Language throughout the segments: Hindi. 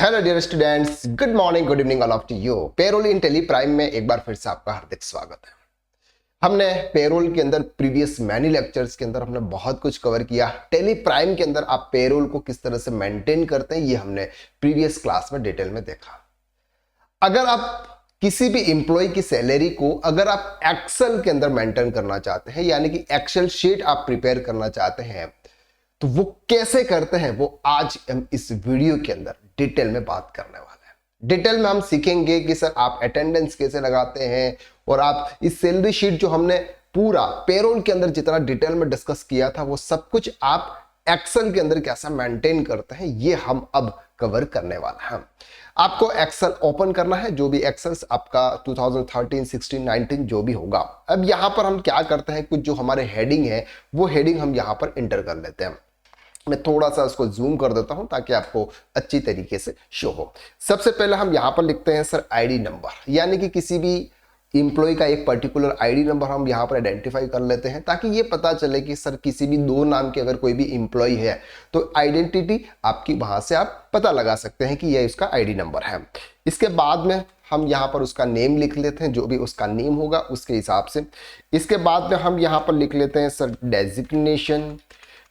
Hello dear students, good morning, good evening all of you. Payroll in Tally Prime में एक बार फिर से आपका हार्दिक स्वागत है। हमने पेरोल के अंदर प्रीवियस मैनी लेक्चर्स के अंदर हमने बहुत कुछ कवर किया। टेली प्राइम के अंदर आप पेरोल को किस तरह से मेंटेन करते हैं ये हमने प्रीवियस क्लास में डिटेल में देखा। अगर आप किसी भी एम्प्लॉय की सैलरी को अगर आप एक्सेल के अंदर मेंटेन करना चाहते हैं, यानी कि एक्सेल शीट आप प्रिपेयर करना चाहते हैं, तो वो कैसे करते हैं वो आज हम इस वीडियो के अंदर डिटेल में बात करने वाले हैं। डिटेल में हम सीखेंगे कि सर आप अटेंडेंस कैसे लगाते हैं और आप इस सैलरी शीट जो हमने पूरा पेरोल के अंदर जितना डिटेल में डिस्कस किया था वो सब कुछ आप एक्सेल के अंदर कैसा मेंटेन करते हैं ये हम अब कवर करने वाला हैं। आपको एक्सेल ओपन करना है, जो भी एक्सेल आपका 2013, 16, 19 जो भी होगा। अब यहां पर हम क्या करते हैं, कुछ जो हमारे हेडिंग है वो हेडिंग हम यहां पर इंटर कर लेते हैं। मैं थोड़ा सा उसको जूम कर देता हूं ताकि आपको अच्छी तरीके से शो हो। सबसे पहले हम यहां पर लिखते हैं सर आईडी नंबर, यानी कि किसी भी इंप्लॉय का एक पर्टिकुलर आईडी नंबर हम यहां पर आइडेंटिफाई कर लेते हैं ताकि ये पता चले कि सर किसी भी दो नाम के अगर कोई भी इंप्लॉय है तो आइडेंटिटी आपकी वहां से आप पता लगा सकते हैं कि यह उसका आईडी नंबर है। इसके बाद में हम यहाँ पर उसका नेम लिख लेते हैं, जो भी उसका नेम होगा उसके हिसाब से। इसके बाद में हम यहाँ पर लिख लेते हैं सर डेजिग्नेशन,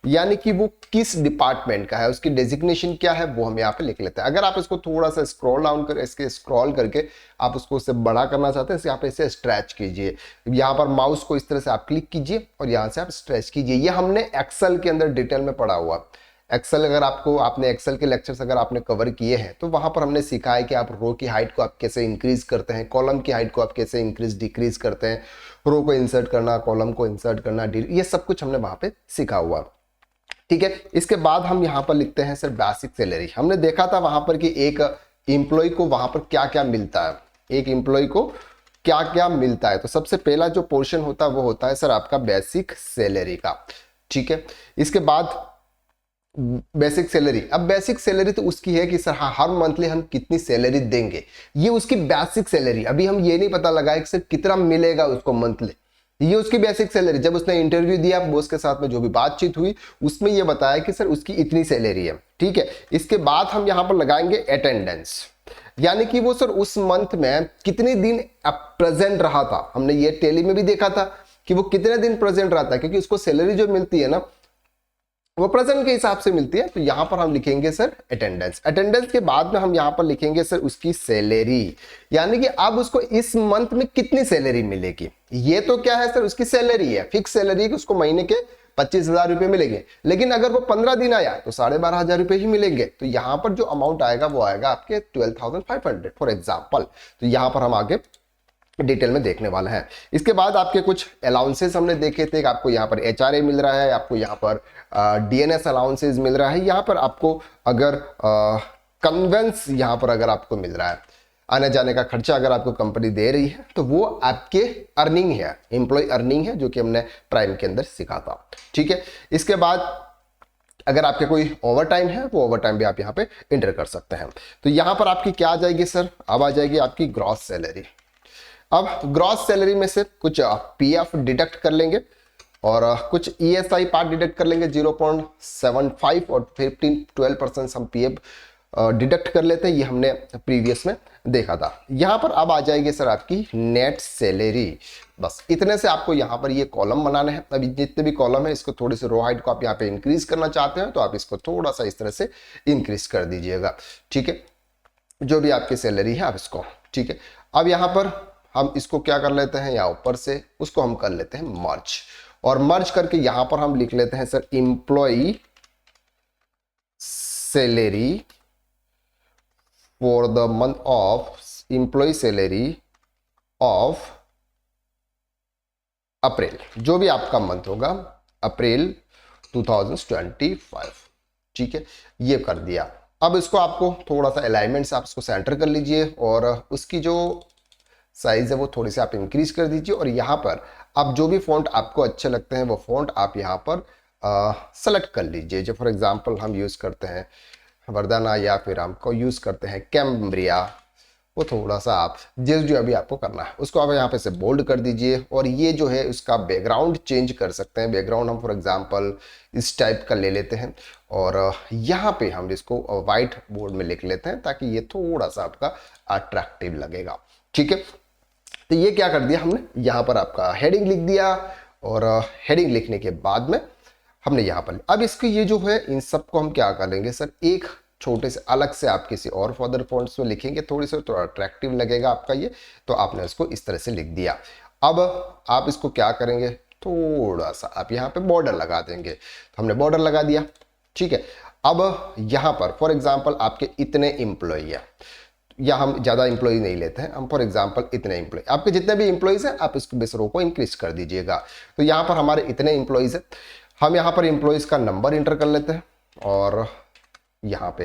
यानी कि वो किस डिपार्टमेंट का है, उसकी डेजिग्नेशन क्या है वो हम यहाँ पे लिख लेते हैं। अगर आप इसको थोड़ा सा स्क्रॉल डाउन कर इसके स्क्रॉल करके आप उसको उससे बड़ा करना चाहते हैं, यहाँ पे इसे स्ट्रेच कीजिए। यहाँ पर माउस को इस तरह से आप क्लिक कीजिए और यहाँ से आप स्ट्रेच कीजिए। ये हमने एक्सेल के अंदर डिटेल में पढ़ा हुआ। एक्सेल अगर आपने एक्सेल के लेक्चर्स अगर आपने कवर किए हैं तो वहां पर हमने सीखा है कि आप रो की हाइट को आप कैसे इंक्रीज करते हैं, कॉलम की हाइट को आप कैसे इंक्रीज डिक्रीज करते हैं, रो को इंसर्ट करना, कॉलम को इंसर्ट करना, ये सब कुछ हमने वहां पे सीखा हुआ। ठीक है, इसके बाद हम यहां पर लिखते हैं सर बेसिक सैलरी। हमने देखा था वहां पर कि एक एम्प्लॉय को वहां पर क्या क्या मिलता है, एक एम्प्लॉय को क्या क्या मिलता है। तो सबसे पहला जो पोर्शन होता है वो होता है सर आपका बेसिक सैलरी का। ठीक है, इसके बाद बेसिक सैलरी। अब बेसिक सैलरी तो उसकी है कि सर हाँ हर मंथली हम कितनी सैलरी देंगे, ये उसकी बेसिक सैलरी। अभी हम ये नहीं पता लगाए कि सर कितना मिलेगा उसको मंथली, ये उसकी बेसिक सैलरी। जब उसने इंटरव्यू दिया बॉस के साथ में जो भी बातचीत हुई उसमें ये बताया कि सर उसकी इतनी सैलरी है। ठीक है, इसके बाद हम यहां पर लगाएंगे अटेंडेंस, यानी कि वो सर उस मंथ में कितने दिन प्रेजेंट रहा था। हमने ये टेली में भी देखा था कि वो कितने दिन प्रेजेंट रहता है, क्योंकि उसको सैलरी जो मिलती है ना वो प्रेजेंट के हिसाब से मिलती है। तो यहां पर हम लिखेंगे सर अटेंडेंस। अटेंडेंस के बाद में हम यहां पर लिखेंगे सर उसकी सैलरी, यानी कि अब उसको इस मंथ में कितनी सैलरी मिलेगी। ये तो क्या है सर उसकी सैलरी है, फिक्स सैलरी है, उसको महीने के 25,000 रुपए मिलेंगे। लेकिन अगर वो 15 दिन आया तो 12,500 रुपए ही मिलेंगे। तो यहां पर जो अमाउंट आएगा वो आएगा आपके 12,500 फॉर एग्जाम्पल। तो यहां पर हम आगे डिटेल में देखने वाला है। इसके बाद आपके कुछ अलाउंसेस हमने देखे थे, आपको यहाँ पर एचआरए मिल रहा है, आपको यहाँ पर डीएनएस अलाउंसेस मिल रहा है, यहाँ पर आपको अगर कन्वेंस यहाँ पर अगर आपको मिल रहा है, आने जाने का खर्चा अगर आपको कंपनी दे रही है तो वो आपके अर्निंग है, एम्प्लॉय अर्निंग है, जो कि हमने प्राइम के अंदर सीखा था। ठीक है, इसके बाद अगर आपके कोई ओवर टाइम है वो ओवर टाइम भी आप यहाँ पे इंटर कर सकते हैं। तो यहाँ पर आपकी क्या आ जाएगी सर, अब आ जाएगी आपकी ग्रॉस सैलरी। अब ग्रॉस सैलरी में से कुछ पीएफ डिडक्ट कर लेंगे और कुछ ईएसआई पार्ट डिडक्ट कर लेंगे 0.75 और 12% हम पीएफ डिडक्ट कर लेते हैं। ये हमने प्रीवियस में देखा था। यहां पर अब आ जाएगी सर आपकी नेट सैलरी। बस इतने से आपको यहां पर ये कॉलम बनाना है। अभी जितने भी कॉलम है इसको थोड़ी सी रो हाइट को आप यहाँ पे इंक्रीज करना चाहते हैं तो आप इसको थोड़ा सा इस तरह से इंक्रीज कर दीजिएगा। ठीक है, जो भी आपकी सैलरी है आप इसको। ठीक है, अब यहाँ पर हम इसको क्या कर लेते हैं, यहाँ ऊपर से उसको हम कर लेते हैं मर्ज, और मर्ज करके यहां पर हम लिख लेते हैं sir employ salary for the month of employ salary of April, जो भी आपका मंथ होगा अप्रैल 2025। ठीक है, ये कर दिया। अब इसको आपको थोड़ा सा अलाइनमेंट से आप इसको सेंटर कर लीजिए और उसकी जो साइज है वो थोड़ी सी आप इंक्रीज कर दीजिए। और यहाँ पर आप जो भी फॉन्ट आपको अच्छे लगते हैं वो फॉन्ट आप यहाँ पर सेलेक्ट कर लीजिए। जो फॉर एग्जांपल हम यूज़ करते हैं वर्धना, या फिर हमको यूज़ करते हैं कैम्ब्रिया, वो थोड़ा सा आप जो अभी आपको करना है उसको आप यहाँ पे से बोल्ड कर दीजिए। और ये जो है उसका बैकग्राउंड चेंज कर सकते हैं। बैकग्राउंड हम फॉर एग्जांपल इस टाइप का ले लेते हैं और यहाँ पे हम इसको व्हाइट बोर्ड में लिख लेते हैं ताकि ये थोड़ा सा आपका अट्रैक्टिव लगेगा। ठीक है, तो ये क्या कर दिया हमने, यहाँ पर आपका हेडिंग लिख दिया और हेडिंग लिखने के बाद में हमने यहाँ पर अब इसके ये जो है इन सबको हम क्या करेंगे सर, एक छोटे से अलग से आप किसी और फर्दर फॉन्ट्स में लिखेंगे, थोड़ी से तो अट्रैक्टिव लगेगा आपका ये। तो आपने इसको इस तरह से लिख दिया। अब आप इसको क्या करेंगे, थोड़ा सा आप यहाँ पे बॉर्डर लगा देंगे। तो हमने बॉर्डर लगा दिया। ठीक है, अब यहाँ पर फॉर एग्जाम्पल आपके इतने एम्प्लॉई है, या हम ज़्यादा इंप्लॉय नहीं लेते हैं, हम फॉर एग्जांपल इतने इंप्लॉय, आपके जितने भी इंप्लॉयज़ हैं आप इसको बेस रो को इंक्रीज कर दीजिएगा। तो यहाँ पर हमारे इतने इंप्लॉयज़ हैं, हम यहाँ पर इंप्लॉयज़ का नंबर इंटर कर लेते हैं और यहाँ पे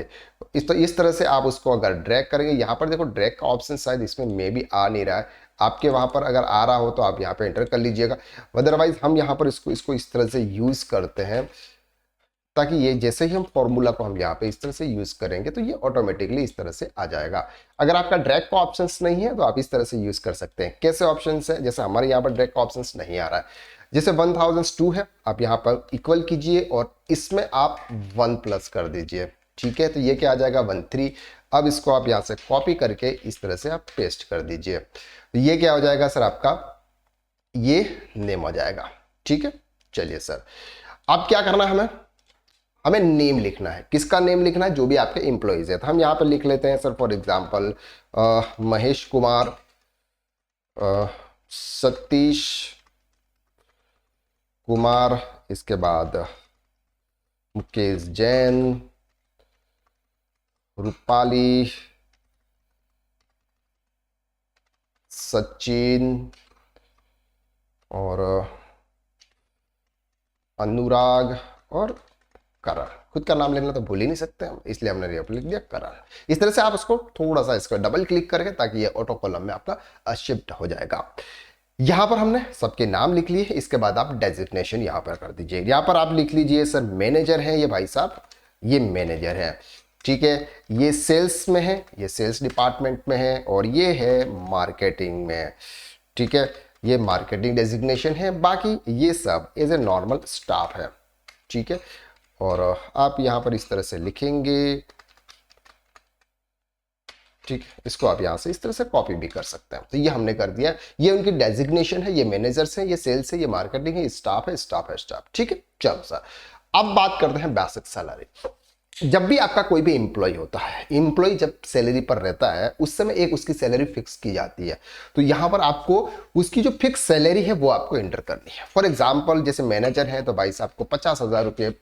इस तरह से आप उसको अगर ड्रैग करेंगे, यहाँ पर देखो ड्रैग का ऑप्शन शायद इसमें मे भी आ नहीं रहा है, आपके वहाँ पर अगर आ रहा हो तो आप यहाँ पे एंटर कर लीजिएगा। अदरवाइज हम यहाँ पर इसको इस तरह से यूज़ करते हैं ताकि ये जैसे ही हम फॉर्मूला को हम यहाँ पे इस तरह से यूज करेंगे तो ये ऑटोमेटिकली इस तरह से आ जाएगा। अगर आपका ड्रैग का ऑप्शंस नहीं है तो आप इस तरह से यूज कर सकते हैं। कैसे ऑप्शंस है, जैसे हमारे यहाँ पर ड्रैग का ऑप्शंस नहीं आ रहा है, जैसे 1002 है, आप यहाँ पर इक्वल कीजिए और इसमें आप 1 प्लस कर दीजिए। ठीक है, तो ये क्या आ जाएगा 13। अब इसको आप यहाँ से कॉपी करके इस तरह से आप पेस्ट कर दीजिए। तो ये क्या हो जाएगा सर, आपका ये नेम हो जाएगा। ठीक है, चलिए सर अब क्या करना है, हमें नेम लिखना है। किसका नेम लिखना है, जो भी आपके एम्प्लॉयज है। तो हम यहाँ पर लिख लेते हैं sir for example Mahesh Kumar, Satish Kumar, इसके बाद मुकेश जैन, रूपाली, सचिन और अनुराग और करण। खुद का नाम लेना तो भूल ही नहीं सकते हम, इसलिए हमने यहाँ पर लिख दिया करण। इस तरह से आप उसको थोड़ा सा इसको डबल क्लिक करके ताकि ये ऑटो कॉलम में आपका शिफ्ट हो जाएगा। यहाँ पर हमने सबके नाम लिख लिए। इसके बाद आप डेजिग्नेशन यहाँ पर कर दीजिए। यहाँ पर आप लिख लीजिए सर मैनेजर है ये भाई साहब, ये मैनेजर है। ठीक है, ये सेल्स में है, ये सेल्स डिपार्टमेंट में है और ये है मार्केटिंग में। ठीक है, ये मार्केटिंग डेजिग्नेशन है, बाकी ये सब एज ए नॉर्मल स्टाफ है। ठीक है, और आप यहाँ पर इस तरह से लिखेंगे। ठीक है, इसको आप यहाँ से इस तरह से कॉपी भी कर सकते हैं। तो ये हमने कर दिया, ये उनकी डेजिग्नेशन है, ये मैनेजर्स हैं, ये सेल्स है, ये मार्केटिंग है, स्टाफ है, स्टाफ है, स्टाफ। ठीक है, चलो सर अब बात करते हैं बेसिक सैलरी। जब भी आपका कोई भी एम्प्लॉय होता है, एम्प्लॉय जब सैलरी पर रहता है उस समय एक उसकी सैलरी फिक्स की जाती है। तो यहाँ पर आपको उसकी जो फिक्स सैलरी है वो आपको एंटर करनी है। फॉर एग्जाम्पल जैसे मैनेजर है तो भाई साहब को 50,000 रुपये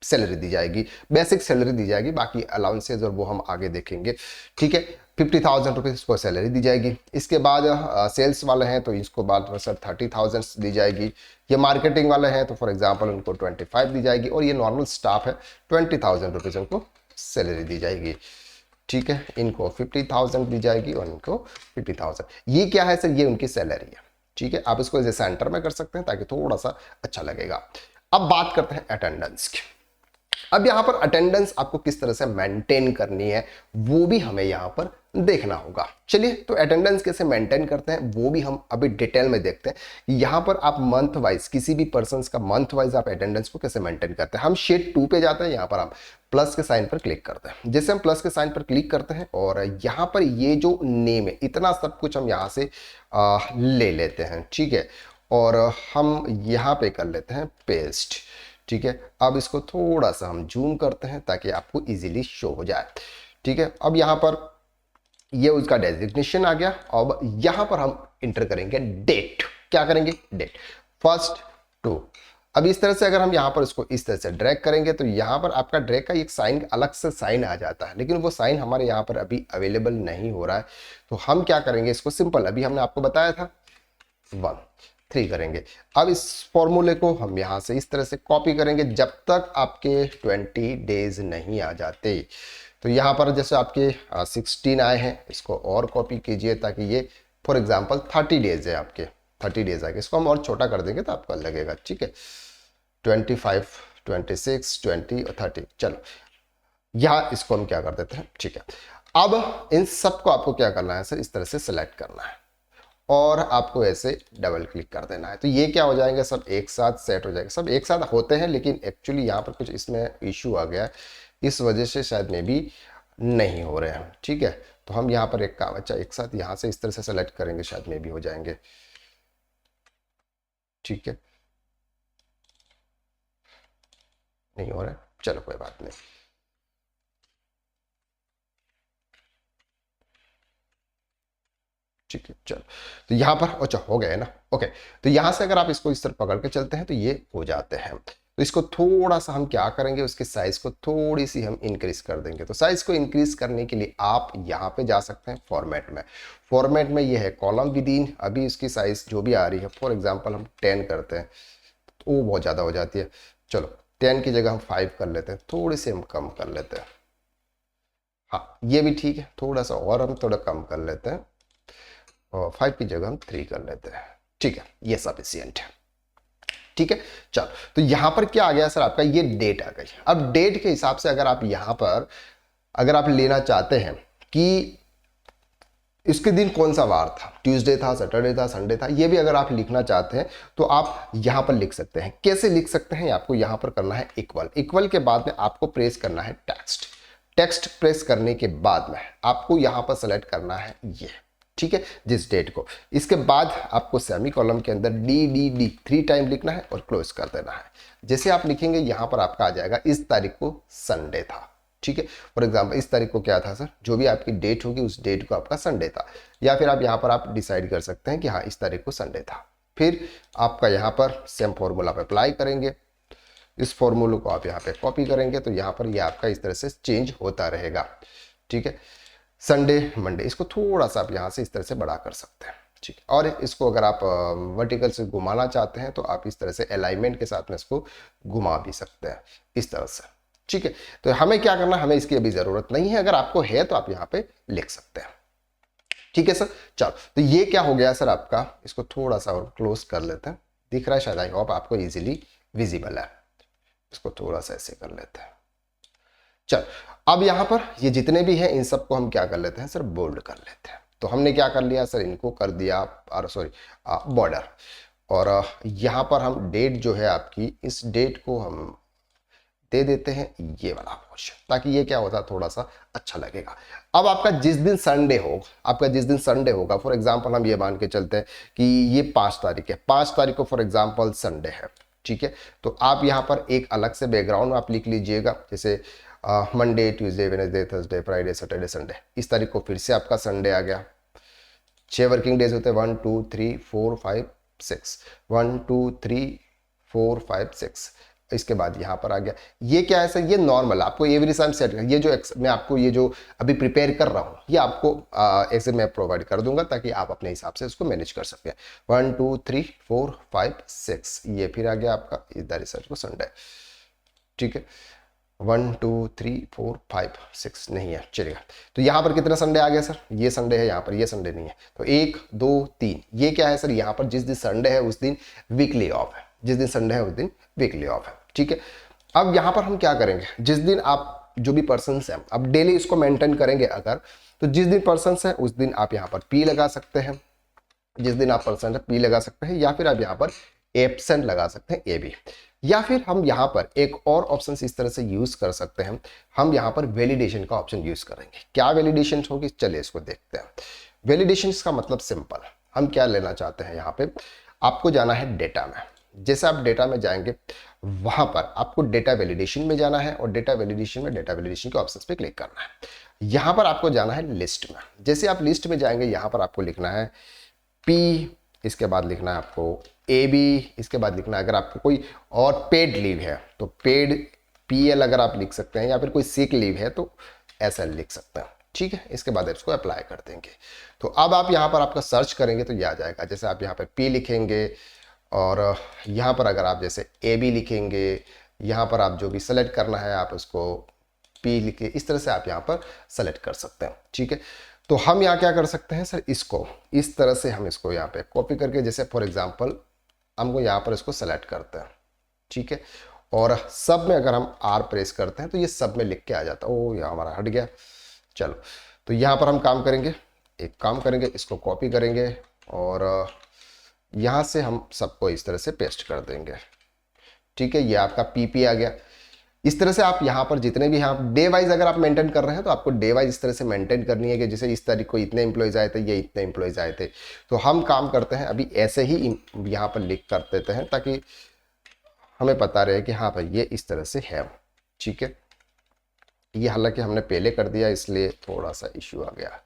सैलरी दी जाएगी, बेसिक सैलरी दी जाएगी, बाकी अलाउंसेज और वो हम आगे देखेंगे। ठीक है, 50,000 रुपये इसको सैलरी दी जाएगी। इसके बाद सेल्स वाले हैं तो इसको बाद सर 30,000 दी जाएगी। ये मार्केटिंग वाले हैं तो फॉर एग्जांपल उनको 25 दी जाएगी और ये नॉर्मल स्टाफ है 20,000 रुपीज़ उनको सैलरी दी जाएगी। ठीक है, इनको 50,000 दी जाएगी और इनको 50,000। ये क्या है सर, ये उनकी सैलरी है। ठीक है, आप इसको जैसे सेंटर में कर सकते हैं ताकि थोड़ा सा अच्छा लगेगा। अब बात करते हैं अटेंडेंस की। अब यहाँ पर अटेंडेंस आपको किस तरह से मेंटेन करनी है वो भी हमें यहाँ पर देखना होगा। चलिए, तो अटेंडेंस कैसे मेंटेन करते हैं वो भी हम अभी डिटेल में देखते हैं। यहाँ पर आप मंथ वाइज किसी भी पर्सन का मंथ वाइज आप अटेंडेंस को कैसे मेंटेन करते हैं। हम शीट 2 पे जाते हैं, यहाँ पर हम प्लस के साइन पर क्लिक करते हैं। जैसे हम प्लस के साइन पर क्लिक करते हैं और यहाँ पर ये जो नेम है इतना सब कुछ हम यहाँ से ले लेते हैं। ठीक है, और हम यहाँ पे कर लेते हैं पेस्ट। ठीक है, अब इसको थोड़ा सा हम जूम करते हैं ताकि आपको इजीली शो हो जाए। ठीक है, अब यहाँ पर ये उसका डेजिग्नेशन आ गया। अब यहाँ पर हम इंटर करेंगे डेट। क्या करेंगे, डेट 1 2। अब इस तरह से अगर हम यहाँ पर इसको इस तरह से ड्रैग करेंगे तो यहाँ पर आपका ड्रैग का एक साइन अलग से साइन आ जाता है, लेकिन वो साइन हमारे यहाँ पर अभी अवेलेबल नहीं हो रहा है। तो हम क्या करेंगे, इसको सिंपल अभी हमने आपको बताया था 1 3 करेंगे। अब इस फॉर्मूले को हम यहाँ से इस तरह से कॉपी करेंगे जब तक आपके 20 डेज नहीं आ जाते। तो यहाँ पर जैसे आपके 16 आए हैं, इसको और कॉपी कीजिए ताकि ये फॉर एग्जांपल 30 डेज है, आपके 30 डेज आएंगे। इसको हम और छोटा कर देंगे तो आपको लगेगा। ठीक है, 25 26 20 और 30। चलो यहाँ इसको हम क्या कर देते हैं, ठीक है। अब इन सबको आपको क्या करना है सर, इस तरह से सिलेक्ट करना है और आपको ऐसे डबल क्लिक कर देना है। तो ये क्या हो जाएंगे, सब एक साथ सेट हो जाएगा। सब एक साथ होते हैं लेकिन एक्चुअली यहाँ पर कुछ इसमें इश्यू आ गया है, इस वजह से शायद में भी नहीं हो रहे हैं, ठीक है। तो हम यहाँ पर एक काम, अच्छा एक साथ यहाँ से इस तरह से सेलेक्ट करेंगे, शायद में भी हो जाएंगे, ठीक है। नहीं हो रहा है, चलो कोई बात नहीं। ठीक है चलो, तो यहाँ पर अच्छा हो गया है ना, ओके। तो यहाँ से अगर आप इसको इस तरह पकड़ के चलते हैं तो ये हो जाते हैं। तो इसको थोड़ा सा हम क्या करेंगे, उसकी साइज को थोड़ी सी हम इंक्रीज कर देंगे। तो साइज को इंक्रीज करने के लिए आप यहाँ पे जा सकते हैं फॉर्मेट में। फॉर्मेट में ये है कॉलम विद इन, अभी इसकी साइज जो भी आ रही है, फॉर एग्जाम्पल हम 10 करते हैं तो वो बहुत ज़्यादा हो जाती है। चलो 10 की जगह हम 5 कर लेते हैं, थोड़ी सी हम कम कर लेते हैं। हाँ ये भी ठीक है, थोड़ा सा और हम थोड़ा कम कर लेते हैं और 5 की जगह हम 3 कर लेते हैं, ठीक है। ये सफिशियंट है, ठीक है। चलो तो यहां पर क्या आ गया सर, आपका ये डेट आ गई। अब डेट के हिसाब से अगर आप यहां पर अगर आप लेना चाहते हैं कि इसके दिन कौन सा वार था, ट्यूसडे था, सैटरडे था, संडे था, ये भी अगर आप लिखना चाहते हैं तो आप यहां पर लिख सकते हैं। कैसे लिख सकते हैं, आपको यहां पर करना है इक्वल, इक्वल के बाद में आपको प्रेस करना है टेक्स्ट, टेक्स्ट प्रेस करने के बाद में आपको यहां पर सेलेक्ट करना है ये, ठीक है, जिस डेट को। इसके बाद आपको सेमी कॉलम के अंदर डी डी डी 3 टाइम लिखना है और क्लोज कर देना है। जैसे आप लिखेंगे यहां पर आपका आ जाएगा इस तारीख को संडे था, ठीक है। फॉर एग्जांपल इस तारीख को क्या था सर, जो भी आपकी डेट होगी उस डेट को आपका संडे था, या फिर आप यहाँ पर आप डिसाइड कर सकते हैं कि हाँ इस तारीख को संडे था। फिर आपका यहाँ पर सेम फॉर्मूला पे अप्लाई करेंगे, इस फॉर्मूले को आप यहाँ पे कॉपी करेंगे तो यहाँ पर ये आपका इस तरह से चेंज होता रहेगा, ठीक है। संडे मंडे, इसको थोड़ा सा आप यहाँ से इस तरह से बड़ा कर सकते हैं, ठीक है। और इसको अगर आप वर्टिकल से घुमाना चाहते हैं तो आप इस तरह से अलाइनमेंट के साथ में इसको घुमा भी सकते हैं इस तरह से, ठीक है। तो हमें क्या करना, हमें इसकी अभी जरूरत नहीं है, अगर आपको है तो आप यहाँ पे लिख सकते हैं, ठीक है सर। चलो तो ये क्या हो गया सर आपका, इसको थोड़ा सा और क्लोज कर लेते हैं, दिख रहा है शायद, आई होप आपको इजीली विजिबल है। इसको थोड़ा सा ऐसे कर लेते हैं। चल अब यहां पर ये जितने भी हैं इन सबको हम क्या कर लेते हैं सर, बोल्ड कर लेते हैं। तो हमने क्या कर लिया सर, इनको कर दिया सॉरी बॉर्डर, और यहां पर हम डेट जो है आपकी, इस डेट को हम दे देते हैं ये वाला पोर्शन, ताकि ये क्या होता है थोड़ा सा अच्छा लगेगा। अब आपका जिस दिन संडे हो, आपका जिस दिन संडे होगा, फॉर एग्जांपल हम ये मान के चलते हैं कि ये 5 तारीख है, 5 तारीख को फॉर एग्जांपल संडे है, ठीक है। तो आप यहाँ पर एक अलग से बैकग्राउंड आप लिख लीजिएगा, जैसे Monday, Tuesday, Wednesday, Thursday, Friday, Saturday, Sunday. इस तारीख को फिर से आपका संडे आ गया। 6 वर्किंग डेज होते हैं, 1 2 3 4 5 6, 1 2 3 4 5 6। इसके बाद यहाँ पर आ गया, ये क्या है सर, ये नॉर्मल आपको एवरी टाइम सेट, ये जो मैं आपको ये जो अभी प्रिपेयर कर रहा हूँ ये आपको ऐसे मैं प्रोवाइड कर दूंगा ताकि आप अपने हिसाब से इसको मैनेज कर सकें। 1 2 3 4 5 6, ये फिर आ गया आपका इधर रिसर्च को संडे, ठीक है। 1 2 3 4 5 6 नहीं है, चलेगा। तो यहाँ पर कितना संडे आ गया सर, ये संडे है, यहाँ पर ये संडे नहीं है, तो 1 2 3, ये क्या है सर, यहाँ पर जिस दिन संडे है उस दिन वीकली ऑफ है, जिस दिन संडे है उस दिन वीकली ऑफ है, ठीक है। अब यहाँ पर हम क्या करेंगे, जिस दिन आप जो भी पर्सन है, अब डेली इसको मेंटेन करेंगे अगर, तो जिस दिन पर्सन है उस दिन आप यहाँ पर पी लगा सकते हैं, जिस दिन आप पर्सन पी लगा सकते हैं, या फिर आप यहाँ पर एब्सेंट लगा सकते हैं ए बी, या फिर हम यहाँ पर एक और ऑप्शन इस तरह से यूज कर सकते हैं, हम यहाँ पर वैलिडेशन का ऑप्शन यूज करेंगे। क्या वैलिडेशन होगी, चलिए इसको देखते हैं। वैलिडेशन का मतलब सिंपल, हम क्या लेना चाहते हैं, यहाँ पे आपको जाना है डेटा में। जैसे आप डेटा में जाएंगे वहां पर आपको डेटा वैलिडेशन में जाना है, और डेटा वैलिडेशन में डेटा वैलिडेशन के ऑप्शन पे क्लिक करना है। यहाँ पर आपको जाना है लिस्ट में। जैसे आप लिस्ट में जाएंगे यहाँ पर आपको लिखना है पी, इसके बाद लिखना है आपको ए बी, इसके बाद लिखना है अगर आपको कोई और पेड लीव है तो पेड PL अगर आप लिख सकते हैं, या फिर कोई सिक लीव है तो SL लिख सकते हैं, ठीक है। इसके बाद इसको अप्लाई कर देंगे। तो अब आप यहाँ पर आपका सर्च करेंगे तो ये आ जाएगा। जैसे आप यहाँ पर P लिखेंगे और यहाँ पर अगर आप जैसे AB लिखेंगे, यहाँ पर आप जो भी सेलेक्ट करना है आप उसको P लिखे, इस तरह से आप यहाँ पर सेलेक्ट कर सकते हैं, ठीक है। तो हम यहाँ क्या कर सकते हैं सर, इसको इस तरह से हम इसको यहाँ पे कॉपी करके, जैसे फॉर एग्जांपल हमको यहाँ पर इसको सेलेक्ट करते हैं, ठीक है। और सब में अगर हम आर प्रेस करते हैं तो ये सब में लिख के आ जाता है। ओ यहाँ हमारा हट गया। चलो, तो यहाँ पर हम काम करेंगे, एक काम करेंगे, इसको कॉपी करेंगे और यहाँ से हम सबको इस तरह से पेस्ट कर देंगे। ठीक है, ये आपका पीपी आ गया। इस तरह से आप यहाँ पर जितने भी यहाँ डे वाइज अगर आप मेंटेन कर रहे हैं तो आपको डे वाइज इस तरह से मेंटेन करनी है कि जैसे इस तारीख को इतने एम्प्लॉयज आए थे, ये इतने एम्प्लॉयज आए थे। तो हम काम करते हैं अभी ऐसे ही यहाँ पर लिख कर देते हैं ताकि हमें पता रहे कि हाँ भाई ये इस तरह से है। ठीक है, ये हालांकि हमने पहले कर दिया इसलिए थोड़ा सा इश्यू आ गया,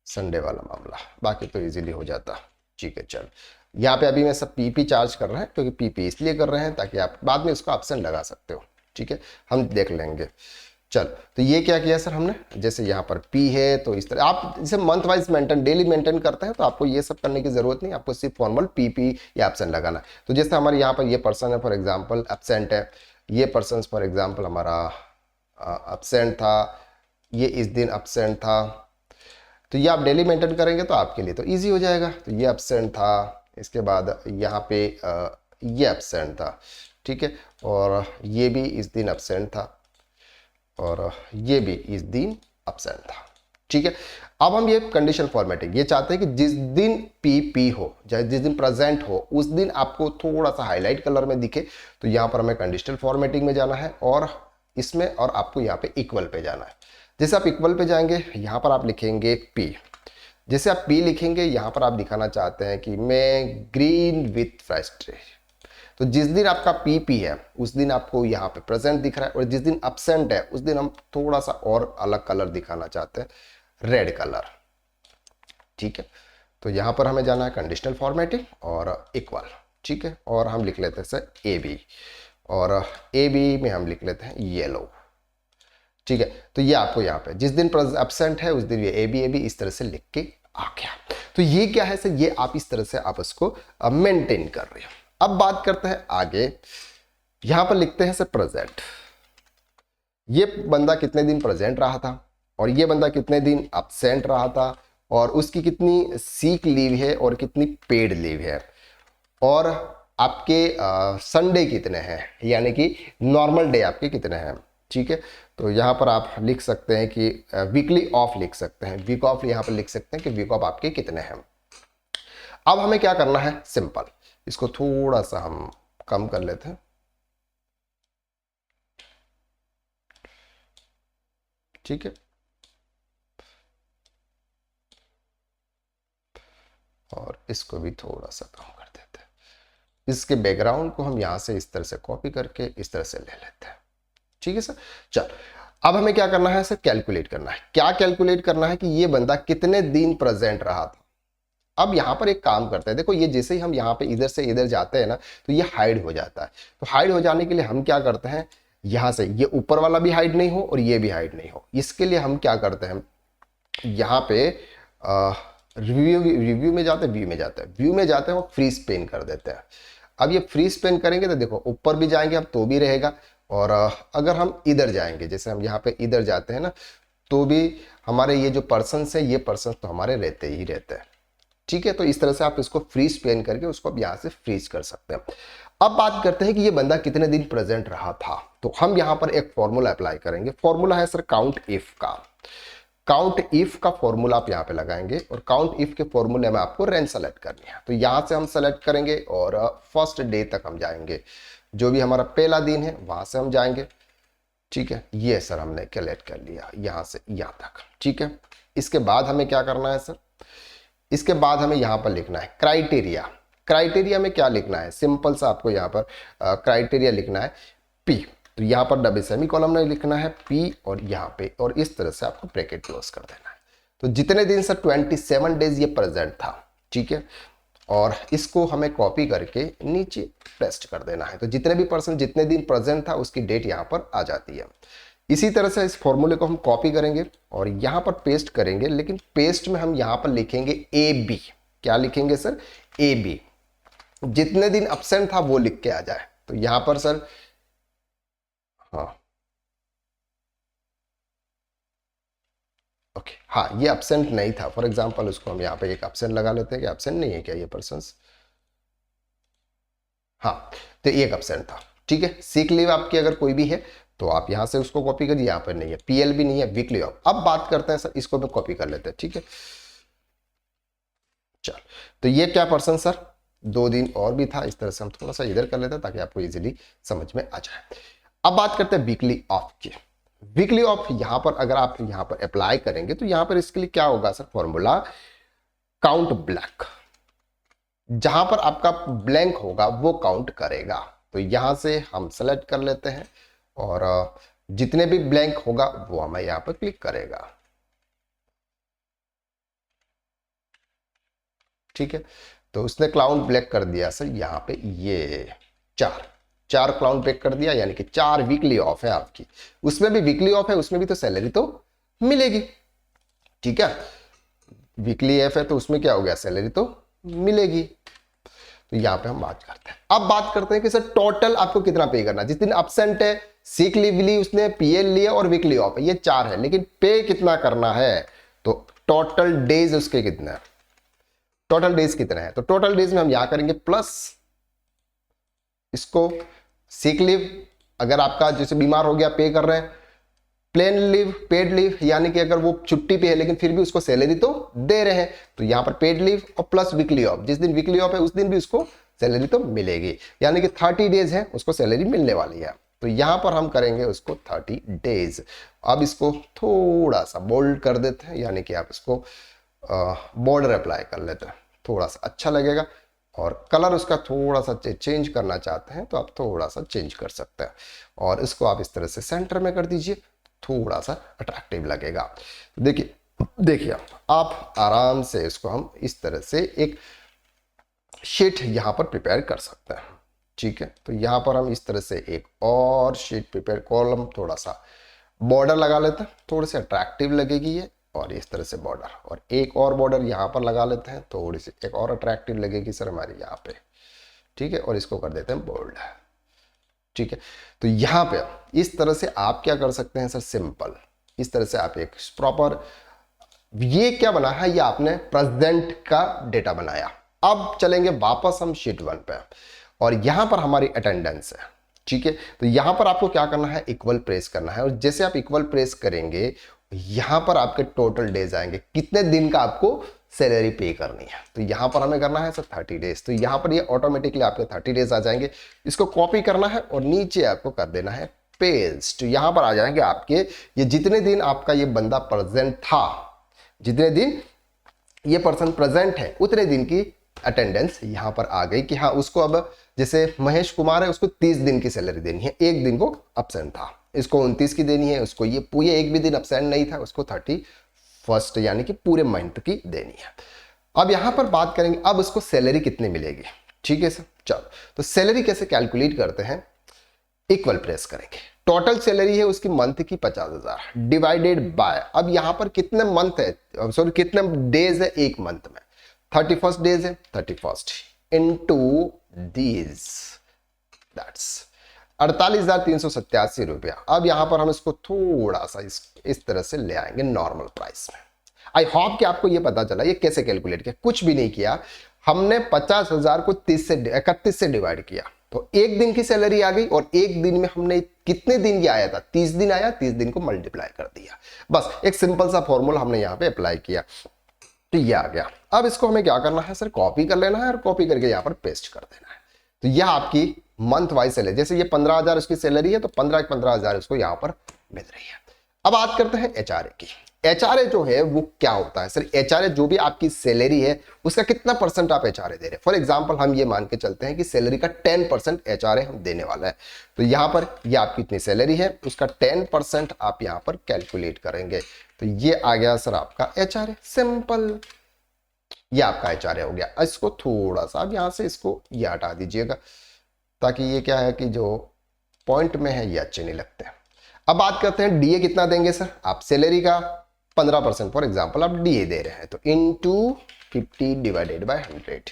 संडे वाला मामला, बाकी तो इजीली हो जाता। ठीक है, चल यहाँ पे अभी मैं सब पीपी चार्ज कर रहे हैं क्योंकि पीपी इसलिए कर रहे हैं ताकि आप बाद में इसको ऑप्शन लगा सकते हो। ठीक है, हम देख लेंगे। चल, तो ये क्या किया सर हमने, जैसे यहाँ पर पी है तो इस तरह आप जैसे month wise maintain daily maintain करते हैं तो आपको ये सब करने की जरूरत नहीं, आपको सिर्फ फॉर्मल पीपी या ऑप्शन लगाना। तो जैसे हमारे यहाँ पर ये पर्सन है फॉर एग्जाम्पल एब्सेंट है, ये पर्सन फॉर एग्जाम्पल हमारा एब्सेंट था, ये इस दिन एब्सेंट था। तो ये आप डेली मेंटेन करेंगे तो आपके लिए तो ईजी हो जाएगा। तो ये एब्सेंट था, इसके बाद यहाँ पे ये एब्सेंट था। ठीक है, और ये भी इस दिन एब्सेंट था और ये भी इस दिन एब्सेंट था। ठीक है, अब हम ये कंडीशन फॉर्मेटिंग ये चाहते हैं कि जिस दिन पी हो, चाहे जिस दिन प्रेजेंट हो, उस दिन आपको थोड़ा सा हाईलाइट कलर में दिखे। तो यहाँ पर हमें कंडीशनल फॉर्मेटिंग में जाना है और इसमें, और आपको यहाँ पे इक्वल पे जाना है। जैसे आप इक्वल पे जाएंगे यहाँ पर आप लिखेंगे पी। जैसे आप पी लिखेंगे यहाँ पर आप दिखाना चाहते हैं कि मैं ग्रीन विथ फ्रेश ट्री। तो जिस दिन आपका पीपी है उस दिन आपको यहाँ पे प्रेजेंट दिख रहा है, और जिस दिन एब्सेंट है उस दिन हम थोड़ा सा और अलग कलर दिखाना चाहते हैं, रेड कलर। ठीक है, तो यहाँ पर हमें जाना है कंडीशनल फॉर्मेटिंग और इक्वल। ठीक है, और हम लिख लेते हैं सर ए बी, और ए बी में हम लिख लेते हैं येलो। ठीक है, तो ये आपको यहाँ पे जिस दिन एब्सेंट है उस दिन ये ए बी इस तरह से लिख के आ गया। तो ये क्या है सर, ये आप इस तरह से आप इसको मेंटेन कर रहे हो। अब बात करते हैं आगे, यहां पर लिखते हैं सर प्रेजेंट। ये बंदा कितने दिन प्रेजेंट रहा था और ये बंदा कितने दिन एब्सेंट रहा था, और उसकी कितनी सीक लीव है और कितनी पेड लीव है, और आपके संडे कितने हैं, यानी कि नॉर्मल डे आपके कितने हैं। ठीक है, तो यहाँ पर आप लिख सकते हैं कि वीकली ऑफ लिख सकते हैं, वीक ऑफ यहाँ पर लिख सकते हैं कि वीक ऑफ आपके कितने हैं। अब हमें क्या करना है, सिंपल, इसको थोड़ा सा हम कम कर लेते हैं। ठीक है, और इसको भी थोड़ा सा कम कर देते हैं। इसके बैकग्राउंड को हम यहां से इस तरह से कॉपी करके इस तरह से ले लेते हैं। ठीक है सर, चल अब हमें क्या करना है सर, कैलकुलेट करना है। क्या कैलकुलेट करना है कि ये बंदा कितने दिन प्रेजेंट रहा था। अब यहां पर एक काम करते हैं, देखो ये जैसे ही हम यहाँ पे इधर से इधर जाते हैं ना तो ये हाइड हो जाता है। तो हाइड हो जाने के लिए हम क्या करते हैं, यहां से ये ऊपर वाला भी हाइड नहीं हो और ये भी हाइड नहीं हो, इसके लिए हम क्या करते हैं, यहाँ पे रिव्यू में जाते हैं, व्यू में जाते हैं और फ्रीज पेन कर देते हैं। अब ये फ्रीज पेन करेंगे तो देखो ऊपर भी जाएंगे अब तो भी रहेगा, और अगर हम इधर जाएंगे, जैसे हम यहाँ पे इधर जाते हैं ना, तो भी हमारे ये जो पर्सन है ये पर्सन तो हमारे रहते ही रहते हैं। ठीक है, तो इस तरह से आप इसको फ्रीज पेन करके उसको अब यहाँ से फ्रीज कर सकते हैं। अब बात करते हैं कि ये बंदा कितने दिन प्रेजेंट रहा था। तो हम यहाँ पर एक फॉर्मूला अप्लाई करेंगे। फॉर्मूला है सर काउंट इफ का। काउंट इफ का फॉर्मूला आप यहाँ पे लगाएंगे और काउंट इफ के फॉर्मूले में आपको रेंज सेलेक्ट करनी है। तो यहाँ से हम सेलेक्ट करेंगे और फर्स्ट डे तक हम जाएंगे, जो भी हमारा पहला दिन है वहां से हम जाएंगे। ठीक है, ये सर हमने कलेक्ट कर लिया यहाँ से यहाँ तक। ठीक है, इसके बाद हमें क्या करना है सर, इसके बाद हमें यहाँ पर लिखना है क्राइटेरिया। क्राइटेरिया में क्या लिखना है, सिंपल सा आपको यहाँ पर क्राइटेरिया लिखना है पी। तो यहाँ पर डबल सेमीकोलन में लिखना है पी और यहाँ पे, और इस तरह से आपको ब्रैकेट क्लोज कर देना है। तो जितने दिन सर 27 डेज ये प्रेजेंट था। ठीक है, और इसको हमें कॉपी करके नीचे पेस्ट कर देना है। तो जितने भी पर्सन जितने दिन प्रेजेंट था उसकी डेट यहाँ पर आ जाती है। इसी तरह से इस फॉर्मूले को हम कॉपी करेंगे और यहाँ पर पेस्ट करेंगे, लेकिन पेस्ट में हम यहाँ पर लिखेंगे ए बी। क्या लिखेंगे सर, ए बी। जितने दिन एब्सेंट था वो लिख के आ जाए। तो यहाँ पर सर हाँ ओके, हाँ ये एब्सेंट नहीं था, फॉर एग्जांपल उसको हम यहाँ पे एक एब्सेंट लगा लेते हैं कि एब्सेंट नहीं है क्या ये पर्सन। हाँ, तो एक एब्सेंट था। ठीक है, सिक लीव आपकी अगर कोई भी है तो आप यहां से उसको कॉपी करिए, यहां पर नहीं है, पीएल भी नहीं है, वीकली ऑफ। अब बात करते हैं सर, इसको भी कॉपी कर लेते हैं, ठीक है। चल, तो ये क्या पर्सन सर, 2 दिन और भी था, इस तरह से हम थोड़ा सा इधर कर लेते हैं ताकि आपको इजीली समझ में आ जाए। अब बात करते हैं वीकली ऑफ की। वीकली ऑफ यहां पर अगर आप यहां पर अप्लाई करेंगे तो यहां पर इसके लिए क्या होगा सर, फॉर्मूला काउंट ब्लैंक। जहां पर आपका ब्लैंक होगा वो काउंट करेगा। तो यहां से हम सेलेक्ट कर लेते हैं और जितने भी ब्लैंक होगा वो हमें यहां पर क्लिक करेगा, ठीक है। तो उसने क्लाउड ब्लैक कर दिया सर यहां पे, ये चार क्लाउड ब्लैक कर दिया, यानी कि 4 वीकली ऑफ है आपकी। उसमें भी वीकली ऑफ है, उसमें भी तो सैलरी तो मिलेगी, ठीक है। वीकली एफ है तो उसमें क्या हो गया, सैलरी तो मिलेगी। तो यहां पे हम बात करते हैं। अब बात करते हैं कि सर टोटल आपको कितना पे करना है। जिस दिन एब्सेंट है, सिक लीव ली उसने, पीएल लिया और वीकली ऑफ है, ये 4 है, लेकिन पे कितना करना है, तो टोटल डेज उसके कितने हैं, टोटल डेज कितने हैं। तो टोटल डेज में हम यहां करेंगे प्लस इसको, सिक लीव अगर आपका जैसे बीमार हो गया पे कर रहे हैं, प्लेन लीव, पेड लीव, यानी कि अगर वो छुट्टी पे है लेकिन फिर भी उसको सैलरी तो दे रहे हैं, तो यहां पर पेड लीव और प्लस वीकली ऑफ, जिस दिन वीकली ऑफ है उस दिन भी उसको सैलरी तो मिलेगी, यानी कि 30 डेज है उसको सैलरी मिलने वाली है। तो यहां पर हम करेंगे उसको 30 डेज। अब इसको थोड़ा सा बोल्ड कर देते हैं, यानी कि आप इसको बॉर्डर अप्लाई कर लेते हैं, थोड़ा सा अच्छा लगेगा। और कलर उसका थोड़ा सा चेंज करना चाहते हैं तो आप थोड़ा सा चेंज कर सकते हैं, और इसको आप इस तरह से सेंटर में कर दीजिए, थोड़ा सा अट्रैक्टिव लगेगा। देखिए आप आराम से इसको हम इस तरह से एक शीट यहां पर प्रिपेयर कर सकते हैं, ठीक है। तो यहां पर हम इस तरह से एक और शीट प्रिपेयर, कॉलम थोड़ा सा बॉर्डर लगा लेते हैं, थोड़ी सी अट्रैक्टिव लगेगी ये, और इस तरह से बॉर्डर, और एक और बॉर्डर यहां पर लगा लेते हैं, थोड़ी सी एक और अट्रैक्टिव लगेगी सर हमारी यहाँ पे, ठीक है। और इसको कर देते हैं बोल्ड, ठीक है। तो यहां पे इस तरह से आप क्या कर सकते हैं सर, सिंपल इस तरह से आप एक प्रॉपर, ये क्या बना है, ये आपने प्रेजेंट का डेटा बनाया। अब चलेंगे वापस हम शीट 1 पे, और यहां पर हमारी अटेंडेंस है, ठीक है। तो यहां पर आपको क्या करना है, इक्वल प्रेस करना है, और जैसे आप इक्वल प्रेस करेंगे यहां पर आपके टोटल डेज आएंगे, कितने दिन का आपको सैलरी पे करनी है। तो यहां पर हमें करना है सर 30 डेज। तो यहां पर ये ऑटोमेटिकली आपके 30 डेज आ जाएंगे। इसको कॉपी करना है और नीचे आपको कर देना है पेस्ट। यहां पर आ जाएंगे आपके ये जितने दिन आपका ये बंदा प्रेजेंट था, जितने दिन ये पर्सन प्रेजेंट है उतने दिन की अटेंडेंस यहां पर आ गई कि हाँ उसको, अब जैसे महेश कुमार है उसको 30 दिन की सैलरी देनी है, एक दिन वो अब्सेंट था, इसको 29 की देनी है, उसको ये एक भी दिन अब्सेंट नहीं था, उसको 31st यानी कि पूरे मंथ की देनी है। अब यहां पर बात करेंगे अब उसको सैलरी कितनी मिलेगी, ठीक है सर। चलो तो सैलरी कैसे कैलकुलेट करते हैं, इक्वल प्रेस करेंगे, टोटल सैलरी है उसकी मंथ की 50,000 डिवाइडेड बाय, अब यहां पर कितने मंथ है, सॉरी कितने डेज है एक मंथ में, 31st डेज है, 31st इनटू दीज, दैट्स 48,387 रुपया। अब यहां पर हम इसको थोड़ा सा इस तरह से ले आएंगे नॉर्मल प्राइस में। आई होप कि आपको यह पता चला ये कैसे कैलकुलेट किया, कुछ भी नहीं किया, हमने 50,000 को 31 से डिवाइड किया, तो एक दिन की सैलरी आ गई, और एक दिन में हमने कितने दिन ये आया था, 30 दिन आया, 30 दिन को मल्टीप्लाई कर दिया, बस एक सिंपल सा फॉर्मूला हमने यहां पे अप्लाई किया, तो ये आ गया। अब इसको हमें क्या करना है सर, कॉपी कर लेना है और कॉपी करके यहां पर पेस्ट कर देना है। तो यह आपकी मंथ वाइज सैलरी, जैसे ये 15,000 उसकी सैलरी है तो 15,000 उसको यहां पर मिल रही है। अब बात करते हैं एचआरए की। एचआरए जो है वो क्या होता है सर, एचआरए जो भी आपकी सैलरी है उसका कितना परसेंट आप एचआरए दे रहे हैं। फॉर एग्जांपल हम ये मान के चलते हैं कि सैलरी का 10% एचआरए हम देने वाला है, तो यहां पर ये आपकी इतनी सैलरी है उसका 10% आप यहां पर कैलकुलेट करेंगे, तो ये आ गया सर आपका एचआरए, सिंपल ये आपका एचआरए हो गया। इसको थोड़ा सा अब यहां से इसको ये हटा दीजिएगा, ताकि ये क्या है कि जो पॉइंट में है ये अच्छे नहीं लगते। अब बात करते हैं डीए कितना देंगे सर, आप सैलरी का 15% फॉर एग्जांपल आप डीए दे रहे हैं, तो इनटू 50 डिवाइडेड बाय 100।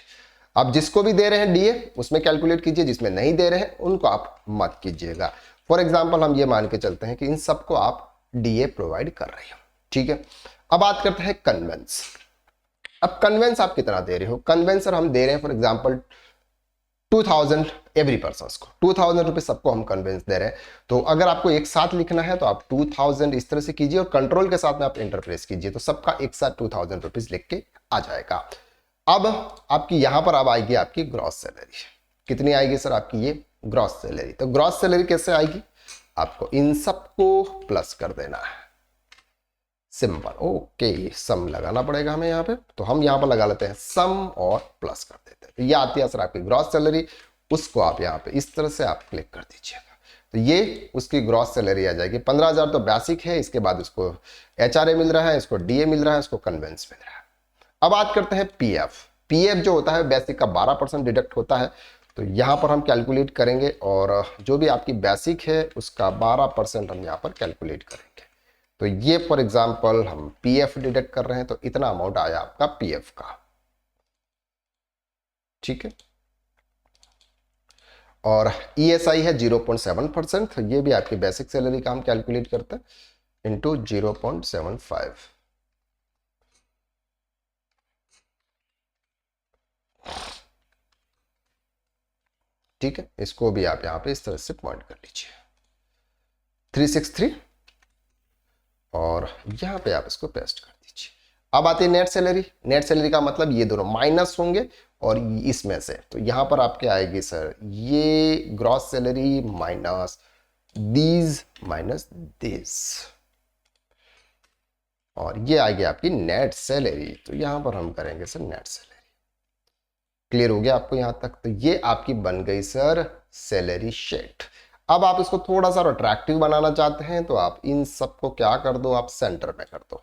आप जिसको भी दे रहे हैं डीए उसमें कैलकुलेट कीजिए, जिसमें नहीं दे रहे हैं उनको आप मत कीजिएगा। फॉर एग्जांपल हम ये मान के चलते हैं कि इन सबको आप डीए प्रोवाइड कर रहे हो, ठीक है। अब बात करते हैं कन्वेंस। अब कन्वेंस आप कितना दे रहे हो, कन्वेंस सर हम दे रहे हैं फॉर एग्जांपल 2000 एवरी पर्सन को 2000 रुपीज सबको हम कन्वेंस दे रहे हैं। तो अगर आपको एक साथ लिखना है तो आप 2000 इस तरह से कीजिए और कंट्रोल के साथ में आप एंटर प्रेस कीजिए, तो सबका एक साथ 2000 रुपीज लिख के आ जाएगा। अब आपकी यहां पर अब आएगी आपकी ग्रॉस सैलरी। कितनी आएगी सर आपकी ये ग्रॉस सैलरी? तो ग्रॉस सैलरी कैसे आएगी? आपको इन सबको प्लस कर देना है, सिंपल। ओके, सम लगाना पड़ेगा हमें यहाँ पे, तो हम यहाँ पर लगा लेते हैं सम और प्लस कर देते हैं। तो ये आती है सर आपकी ग्रॉस सैलरी, उसको आप यहाँ पे इस तरह से आप क्लिक कर दीजिएगा, तो ये उसकी ग्रॉस सैलरी आ जाएगी। 15,000 तो बेसिक है, इसके बाद उसको HRA मिल रहा है, इसको DA मिल रहा है, उसको कन्वेंस मिल रहा है। अब बात करते हैं PF। PF जो होता है बेसिक का 12% डिडक्ट होता है, तो यहाँ पर हम कैलकुलेट करेंगे और जो भी आपकी बेसिक है उसका 12% हम यहाँ पर कैलकुलेट करेंगे। तो ये फॉर एग्जांपल हम PF डिडक्ट कर रहे हैं, तो इतना अमाउंट आया आपका PF का, ठीक है। और ESI है 0.7%, तो ये भी आपकी बेसिक सैलरी का हम कैलकुलेट करते हैं इंटू 0.75। ठीक है, इसको भी आप यहाँ पे इस तरह से पॉइंट कर लीजिए 363 और यहाँ पे आप इसको पेस्ट कर दीजिए। अब आती है नेट सैलरी। नेट सैलरी का मतलब ये दोनों माइनस होंगे और इसमें से, तो यहाँ पर आपके आएगी सर ये gross salary minus these minus this, और ये आएगी आपकी नेट सैलरी। तो यहाँ पर हम करेंगे सर नेट सैलरी। क्लियर हो गया आपको यहां तक? तो ये आपकी बन गई सर सैलरी शीट। अब आप इसको थोड़ा सा अट्रैक्टिव बनाना चाहते हैं तो आप इन सबको क्या कर दो, आप सेंटर में कर दो।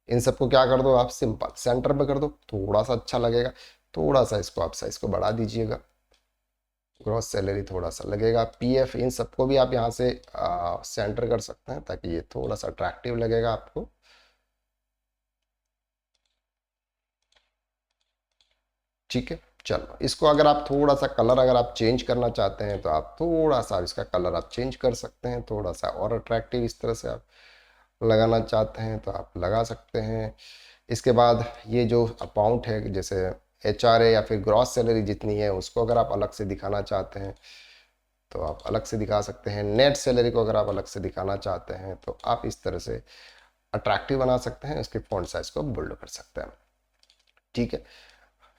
इन सबको क्या कर दो, आप सिंपल सेंटर में कर दो, थोड़ा सा अच्छा लगेगा। थोड़ा सा इसको आप साइज को बढ़ा दीजिएगा, ग्रॉस सैलरी थोड़ा सा लगेगा। PF इन सबको भी आप यहाँ से सेंटर कर सकते हैं ताकि ये थोड़ा सा अट्रैक्टिव लगेगा आपको। ठीक है, चलो इसको अगर आप थोड़ा सा कलर अगर आप चेंज करना चाहते हैं तो आप थोड़ा सा इसका कलर आप चेंज कर सकते हैं, थोड़ा सा और अट्रैक्टिव इस तरह से आप लगाना चाहते हैं तो आप लगा सकते हैं। इसके बाद ये जो अमाउंट है जैसे HRA या फिर ग्रॉस सैलरी जितनी है उसको अगर आप अलग से दिखाना चाहते हैं तो आप अलग से दिखा सकते हैं। नेट सैलरी को अगर आप अलग से दिखाना चाहते हैं तो आप इस तरह से अट्रैक्टिव बना सकते हैं, इसके फॉन्ट साइज को बोल्ड कर सकते हैं। ठीक है,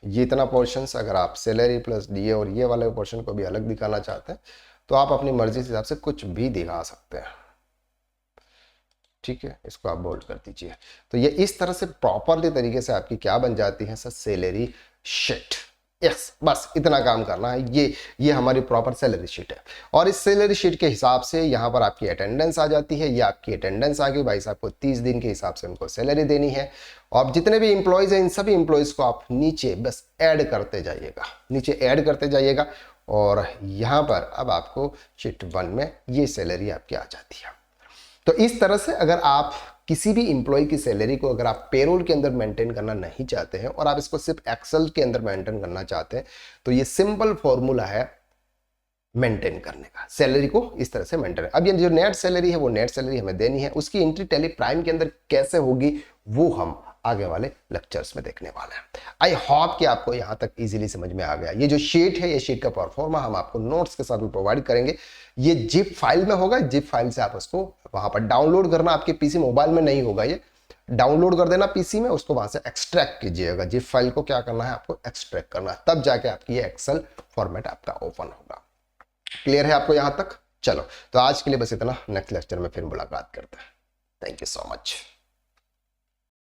ये इतना पोर्शंस अगर आप सैलरी प्लस DA और ये वाले पोर्शन को भी अलग दिखाना चाहते हैं तो आप अपनी मर्जी के हिसाब से कुछ भी दिखा सकते हैं। ठीक है, इसको आप बोल्ड कर दीजिए। तो ये इस तरह से प्रॉपरली तरीके से आपकी क्या बन जाती है सर सैलरी शीट। यस, बस इतना काम करना है। ये हमारी प्रॉपर सैलरी शीट है और इस सैलरी शीट के हिसाब से यहाँ पर आपकी अटेंडेंस आ जाती है। ये आपकी अटेंडेंस आ गई, भाई साहब को 30 दिन के हिसाब से उनको सैलरी देनी है। और जितने भी इंप्लॉयज हैं इन सभी इंप्लॉयज को आप नीचे बस ऐड करते जाइएगा, नीचे ऐड करते जाइएगा और यहाँ पर अब आपको शीट 1 में ये सैलरी आपकी आ जाती है। तो इस तरह से अगर आप किसी भी इंप्लॉय की सैलरी को अगर आप पेरोल के अंदर मेंटेन करना नहीं चाहते हैं और आप इसको सिर्फ एक्सेल के अंदर मेंटेन करना चाहते हैं तो ये सिंपल फॉर्मूला है मेंटेन करने का, सैलरी को इस तरह से मेंटेन। अब ये जो नेट सैलरी है वो नेट सैलरी हमें देनी है, उसकी एंट्री टैली प्राइम के अंदर कैसे होगी वो हम आगे वाले लेक्चर्स में देखने वाले हैं। आई होप कि आपको यहां तक इजीली समझ में आ गया। ये जो शीट है ये शीट का परफॉर्मा हम आपको नोट्स के साथ में प्रोवाइड करेंगे। ये जिप फाइल में होगा, जिप फाइल से आप उसको वहां पर डाउनलोड करना, आपके पीसी मोबाइल में नहीं होगा, ये डाउनलोड कर देना पीसी में, उसको वहां से एक्सट्रैक्ट कीजिएगा। जिप फाइल को क्या करना है आपको एक्सट्रैक्ट करना है, तब जाके आपकी ये एक्सेल फॉर्मेट आपका ओपन होगा। क्लियर है आपको यहां तक? चलो तो आज के लिए बस इतना, नेक्स्ट लेक्चर में फिर मुलाकात करते हैं। Thank you so much.